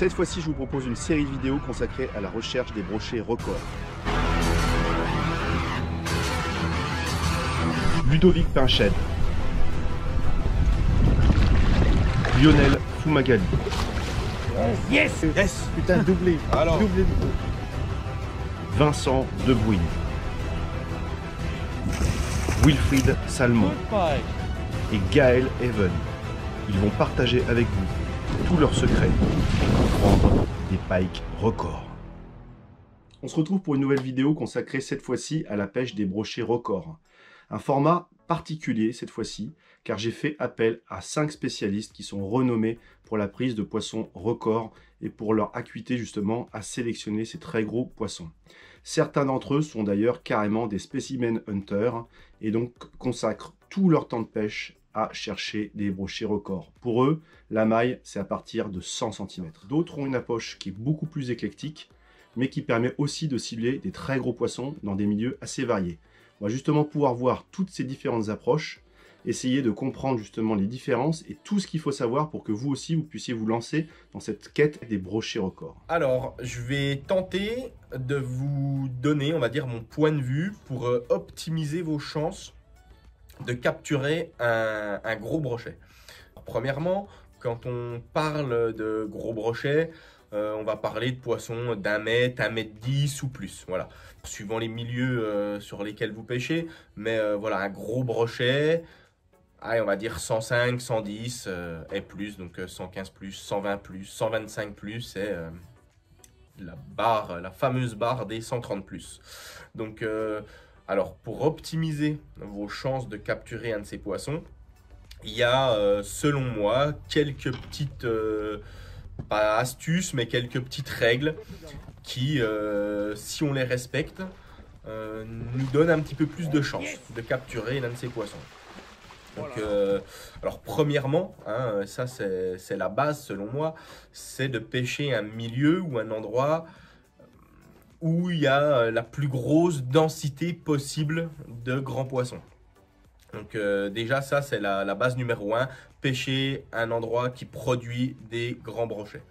Cette fois-ci, je vous propose une série de vidéos consacrée à la recherche des brochets records. Ludovic Pinched, Lionel Fumagalli. Yes! Yes! Putain, doublé. Alors. Doublé. Vincent Debruyne. Wilfried Salmon et Gaël Even. Ils vont partager avec vous tous leurs secrets pour prendre des pikes records. On se retrouve pour une nouvelle vidéo consacrée cette fois-ci à la pêche des brochets records. Un format particulier cette fois-ci, car j'ai fait appel à 5 spécialistes qui sont renommés pour la prise de poissons records et pour leur acuité justement à sélectionner ces très gros poissons. Certains d'entre eux sont d'ailleurs carrément des specimen hunters et donc consacrent tout leur temps de pêche à chercher des brochets records. Pour eux, la maille, c'est à partir de 100 cm. D'autres ont une approche qui est beaucoup plus éclectique, mais qui permet aussi de cibler des très gros poissons dans des milieux assez variés. On va justement pouvoir voir toutes ces différentes approches, essayer de comprendre justement les différences et tout ce qu'il faut savoir pour que vous aussi, vous puissiez vous lancer dans cette quête des brochets records. Alors, je vais tenter de vous donner, on va dire, mon point de vue pour optimiser vos chances de capturer un gros brochet. Premièrement, quand on parle de gros brochets, on va parler de poissons d'1 mètre, 1 mètre 10 ou plus, voilà, suivant les milieux sur lesquels vous pêchez. Mais voilà, un gros brochet, allez, on va dire 105, 110 et plus, donc 115 plus, 120 plus, 125 plus, c'est la fameuse barre des 130 plus. Donc, alors, pour optimiser vos chances de capturer un de ces poissons, il y a, selon moi, quelques petites, pas astuces, mais quelques petites règles qui, si on les respecte, nous donnent un petit peu plus de chances de capturer l'un de ces poissons. Donc, alors premièrement, hein, ça c'est la base selon moi, c'est de pêcher un milieu ou un endroit où il y a la plus grosse densité possible de grands poissons. Donc déjà ça c'est la base numéro 1, pêcher un endroit qui produit des grands brochets.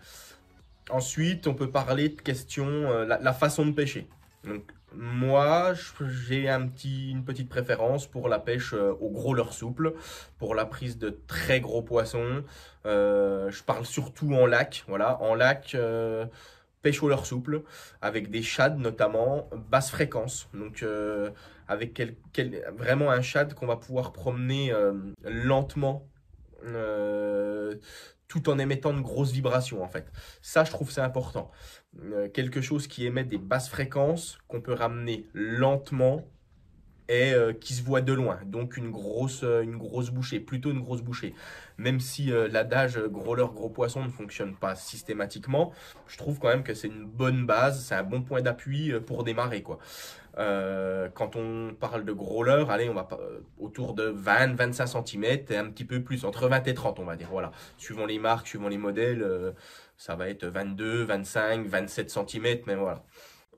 Ensuite on peut parler de question, la façon de pêcher. Donc moi j'ai une petite préférence pour la pêche au gros leurre souple, pour la prise de très gros poissons. Je parle surtout en lac, voilà, en lac. Pêche au leurre souple, avec des shads notamment, basse fréquence. Donc avec vraiment un shad qu'on va pouvoir promener lentement, tout en émettant de grosses vibrations en fait. Ça je trouve c'est important. Quelque chose qui émet des basses fréquences, qu'on peut ramener lentement et qui se voit de loin, donc une grosse bouchée, plutôt une grosse bouchée. Même si l'adage gros leurre, gros poisson ne fonctionne pas systématiquement, je trouve quand même que c'est une bonne base, c'est un bon point d'appui pour démarrer, quoi. Quand on parle de gros leurre, allez, on va autour de 20-25 cm et un petit peu plus, entre 20 et 30 on va dire, voilà. Suivant les marques, suivant les modèles, ça va être 22, 25, 27 cm, mais voilà.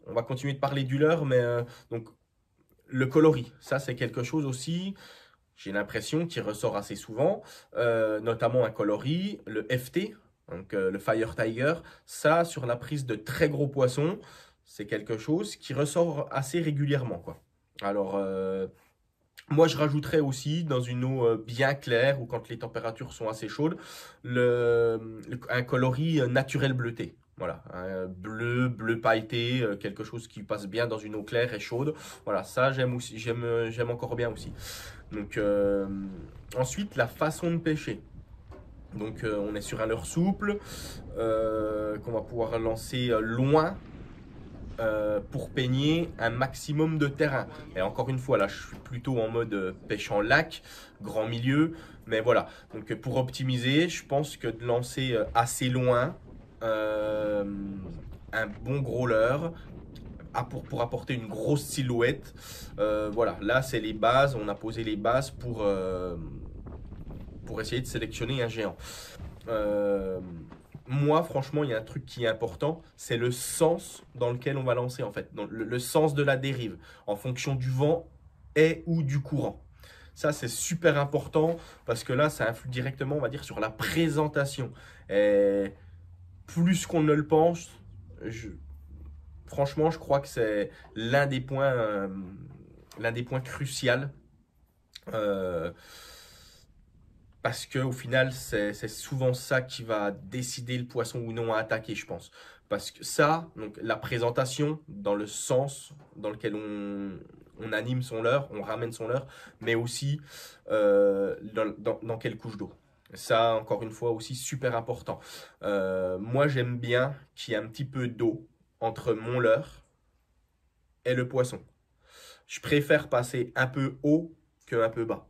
On va continuer de parler du leurre, mais donc le coloris, ça c'est quelque chose aussi, j'ai l'impression qu'il ressort assez souvent, notamment un coloris, le FT, donc le Fire Tiger. Ça, sur la prise de très gros poissons, c'est quelque chose qui ressort assez régulièrement, quoi. Alors, moi je rajouterais aussi dans une eau bien claire ou quand les températures sont assez chaudes, un coloris naturel bleuté. Voilà, un bleu pailleté, quelque chose qui passe bien dans une eau claire et chaude. Voilà, ça j'aime aussi, j'aime encore bien aussi. Donc ensuite la façon de pêcher. Donc on est sur un leurre souple qu'on va pouvoir lancer loin pour peigner un maximum de terrain. Et encore une fois, là je suis plutôt en mode pêche en lac, grand milieu. Mais voilà, donc pour optimiser, je pense que de lancer assez loin, un bon gros leurre pour apporter une grosse silhouette. Voilà, là c'est les bases, on a posé les bases pour essayer de sélectionner un géant. Moi franchement il y a un truc qui est important, c'est le sens dans lequel on va lancer en fait, donc le sens de la dérive en fonction du vent et ou du courant. Ça c'est super important parce que là ça influe directement, on va dire, sur la présentation. Et plus qu'on ne le pense. Franchement, je crois que c'est l'un des points cruciaux. Parce qu'au final, c'est souvent ça qui va décider le poisson ou non à attaquer, je pense. Parce que ça, donc la présentation, dans le sens dans lequel on anime son leurre, on ramène son leurre, mais aussi dans quelle couche d'eau. Ça, encore une fois, aussi super important. Moi, j'aime bien qu'il y ait un petit peu d'eau entre mon leurre et le poisson. Je préfère passer un peu haut qu'un peu bas.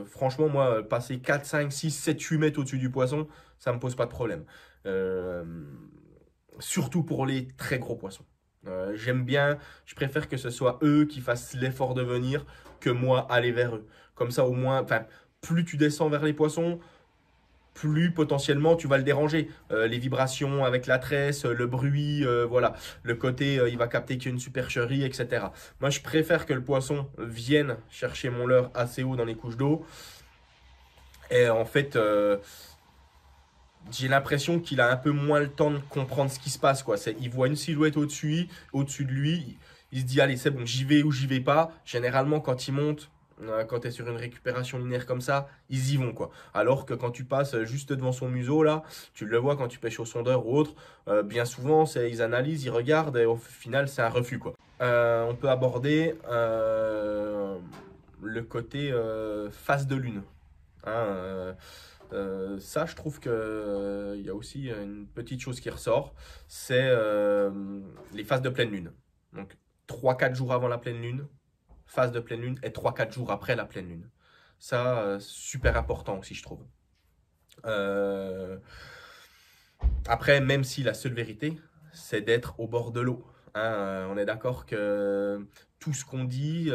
Franchement, moi, passer 4, 5, 6, 7, 8 mètres au-dessus du poisson, ça me pose pas de problème. Surtout pour les très gros poissons. J'aime bien, je préfère que ce soit eux qui fassent l'effort de venir que moi aller vers eux. Comme ça, au moins, plus tu descends vers les poissons, plus potentiellement tu vas le déranger. Les vibrations avec la tresse, le bruit, voilà, le côté il va capter qu'il y a une supercherie, etc. Moi, je préfère que le poisson vienne chercher mon leurre assez haut dans les couches d'eau. Et en fait, j'ai l'impression qu'il a un peu moins le temps de comprendre ce qui se passe, quoi. Il voit une silhouette au-dessus de lui, il se dit allez, c'est bon, j'y vais ou j'y vais pas. Généralement, quand il monte, quand tu es sur une récupération linéaire comme ça, ils y vont, quoi. Alors que quand tu passes juste devant son museau, là, tu le vois quand tu pêches au sondeur ou autre, bien souvent, ils analysent, ils regardent et au final, c'est un refus, quoi. On peut aborder le côté phase de lune. Hein, ça, je trouve qu'il y a aussi une petite chose qui ressort, c'est les phases de pleine lune. Donc, 3-4 jours avant la pleine lune, phase de pleine lune, et 3-4 jours après la pleine lune. Ça, super important aussi, je trouve. Après, même si la seule vérité, c'est d'être au bord de l'eau. Hein, on est d'accord que tout ce qu'on dit,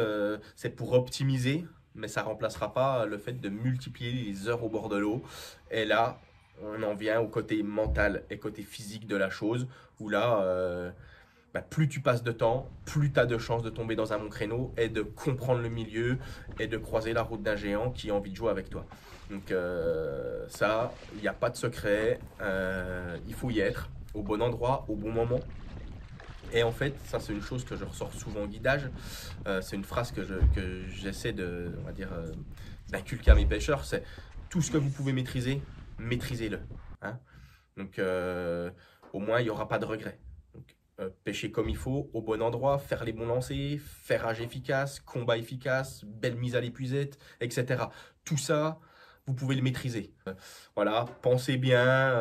c'est pour optimiser, mais ça ne remplacera pas le fait de multiplier les heures au bord de l'eau. Et là, on en vient au côté mental et côté physique de la chose, où là, plus tu passes de temps, plus tu as de chances de tomber dans un bon créneau et de comprendre le milieu et de croiser la route d'un géant qui a envie de jouer avec toi. Donc ça, il n'y a pas de secret, il faut y être au bon endroit, au bon moment. Et en fait, ça c'est une chose que je ressors souvent en guidage, c'est une phrase que j'essaie de, on va dire, d'inculquer à mes pêcheurs, c'est tout ce que vous pouvez maîtriser, maîtrisez-le. Hein. Donc au moins il n'y aura pas de regret. Pêcher comme il faut, au bon endroit, faire les bons lancers, ferrage efficace, combat efficace, belle mise à l'épuisette, etc. Tout ça, vous pouvez le maîtriser. Voilà, pensez bien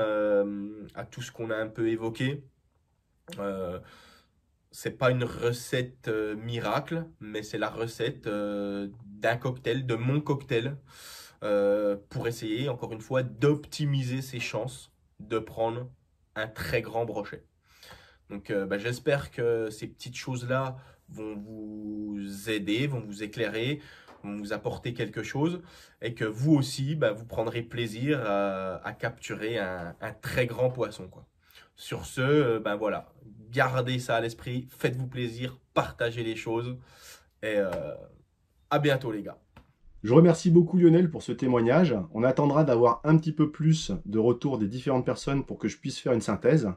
à tout ce qu'on a un peu évoqué. C'est pas une recette miracle, mais c'est la recette d'un cocktail, de mon cocktail, pour essayer, encore une fois, d'optimiser ses chances de prendre un très grand brochet. Donc j'espère que ces petites choses-là vont vous aider, vont vous éclairer, vont vous apporter quelque chose et que vous aussi, vous prendrez plaisir à capturer un très grand poisson, quoi. Sur ce, voilà, gardez ça à l'esprit, faites-vous plaisir, partagez les choses et à bientôt les gars. Je remercie beaucoup Lionel pour ce témoignage. On attendra d'avoir un petit peu plus de retours des différentes personnes pour que je puisse faire une synthèse.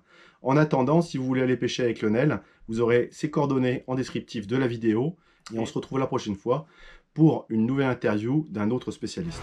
En attendant, si vous voulez aller pêcher avec Lionel, vous aurez ses coordonnées en descriptif de la vidéo. Et on se retrouve la prochaine fois pour une nouvelle interview d'un autre spécialiste.